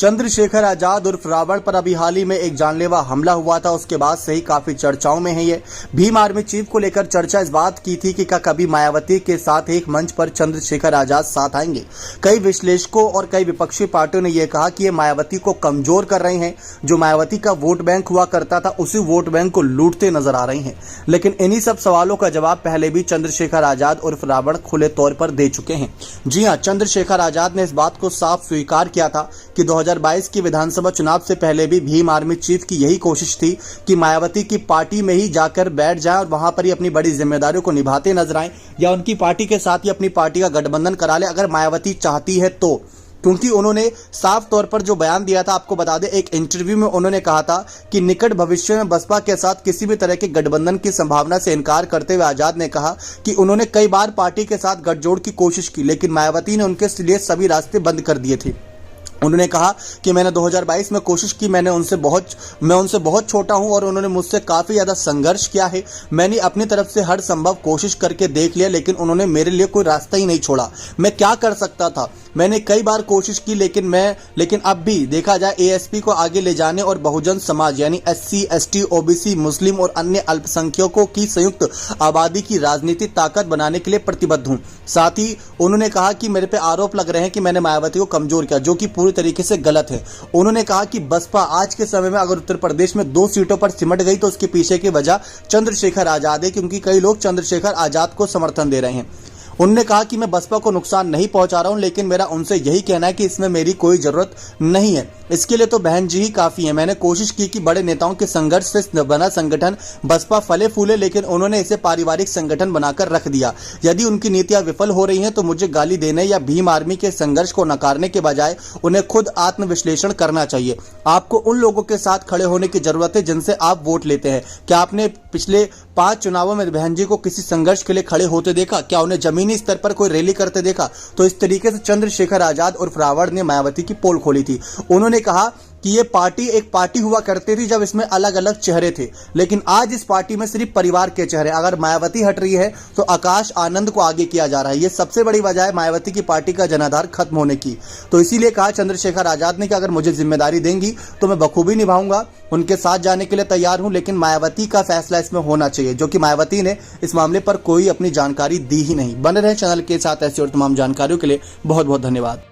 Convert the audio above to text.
चंद्रशेखर आजाद उर्फ रावण पर अभी हाल ही में एक जानलेवा हमला हुआ था। उसके बाद से ही काफी चर्चाओं में है। ये भीम आर्मी चीफ को लेकर चर्चा इस बात की थी कि क्या कभी मायावती के साथ एक मंच पर चंद्रशेखर आजाद साथ आएंगे। कई विश्लेषकों और कई विपक्षी पार्टियों ने यह कहा कि ये मायावती को कमजोर कर रहे हैं। जो मायावती का वोट बैंक हुआ करता था उसी वोट बैंक को लूटते नजर आ रहे हैं। लेकिन इन्हीं सब सवालों का जवाब पहले भी चंद्रशेखर आजाद उर्फ रावण खुले तौर पर दे चुके हैं। जी हां, चंद्रशेखर आजाद ने इस बात को साफ स्वीकार किया था कि 2022 के विधानसभा चुनाव से पहले भी भीम आर्मी चीफ की यही कोशिश थी कि मायावती की पार्टी में ही जाकर बैठ जाएं और वहां पर ही अपनी बड़ी जिम्मेदारियों को निभाते नजर आएं या उनकी पार्टी के साथ ही अपनी पार्टी का गठबंधन करा ले अगर मायावती चाहती है तो। क्योंकि उन्होंने साफ तौर पर जो बयान दिया था, आपको बता दें, एक इंटरव्यू में उन्होंने कहा था कि निकट भविष्य में बसपा के साथ किसी भी तरह के गठबंधन की संभावना से इनकार करते हुए आजाद ने कहा कि उन्होंने कई बार पार्टी के साथ गठजोड़ की कोशिश की लेकिन मायावती ने उनके लिए सभी रास्ते बंद कर दिए थे। उन्होंने कहा कि मैंने 2022 में कोशिश की, मैं उनसे बहुत छोटा हूं और उन्होंने मुझसे काफी ज्यादा संघर्ष किया है। मैंने अपनी तरफ से हर संभव कोशिश करके देख लिया लेकिन उन्होंने मेरे लिए कोई रास्ता ही नहीं छोड़ा। मैं क्या कर सकता था? मैंने कई बार कोशिश की लेकिन अब भी देखा जाए एएसपी को आगे ले जाने और बहुजन समाज यानी एससी, एसटी, ओबीसी, मुस्लिम और अन्य अल्पसंख्यकों की संयुक्त आबादी की राजनीतिक ताकत बनाने के लिए प्रतिबद्ध हूं। साथ ही उन्होंने कहा कि मेरे पे आरोप लग रहे हैं कि मैंने मायावती को कमजोर किया, जो कि पूरी तरीके से गलत है। उन्होंने कहा कि बसपा आज के समय में अगर उत्तर प्रदेश में 2 सीटों पर सिमट गई तो उसके पीछे की वजह चंद्रशेखर आजाद है, क्योंकि कई लोग चंद्रशेखर आजाद को समर्थन दे रहे हैं। उन्होंने कहा कि मैं बसपा को नुकसान नहीं पहुंचा रहा हूं लेकिन मेरा उनसे यही कहना है कि इसमें मेरी कोई जरूरत नहीं है। इसके लिए तो बहन जी ही काफी है। मैंने कोशिश की कि बड़े नेताओं के संघर्ष से बना संगठन बसपा फले फूले लेकिन उन्होंने इसे पारिवारिक संगठन बनाकर रख दिया। यदि उनकी नीतियां विफल हो रही हैं तो मुझे गाली देने या भीम आर्मी के संघर्ष को नकारने के बजाय उन्हें खुद आत्मविश्लेषण करना चाहिए। आपको उन लोगों के साथ खड़े होने की जरूरत है जिनसे आप वोट लेते हैं। क्या आपने पिछले 5 चुनावों में बहन जी को किसी संघर्ष के लिए खड़े होते देखा? क्या उन्हें जमीनी स्तर पर कोई रैली करते देखा? तो इस तरीके से चंद्रशेखर आजाद उर्फ रावण ने मायावती की पोल खोली थी। उन्होंने कहा कि ये पार्टी एक पार्टी हुआ करती थी जब इसमें अलग अलग चेहरे थे, लेकिन आज इस पार्टी में सिर्फ परिवार के चेहरे। अगर मायावती हट रही है तो आकाश आनंद को आगे किया जा रहा है। ये सबसे बड़ी वजह है मायावती की पार्टी का जनाधार खत्म होने की। तो इसीलिए कहा चंद्रशेखर आजाद ने कि अगर मुझे जिम्मेदारी देंगी तो मैं बखूबी निभाऊंगा, उनके साथ जाने के लिए तैयार हूं, लेकिन मायावती का फैसला इसमें होना चाहिए, जो कि मायावती ने इस मामले पर कोई अपनी जानकारी दी ही नहीं। बने रहे चैनल के साथ ऐसी और तमाम जानकारियों के लिए बहुत बहुत धन्यवाद।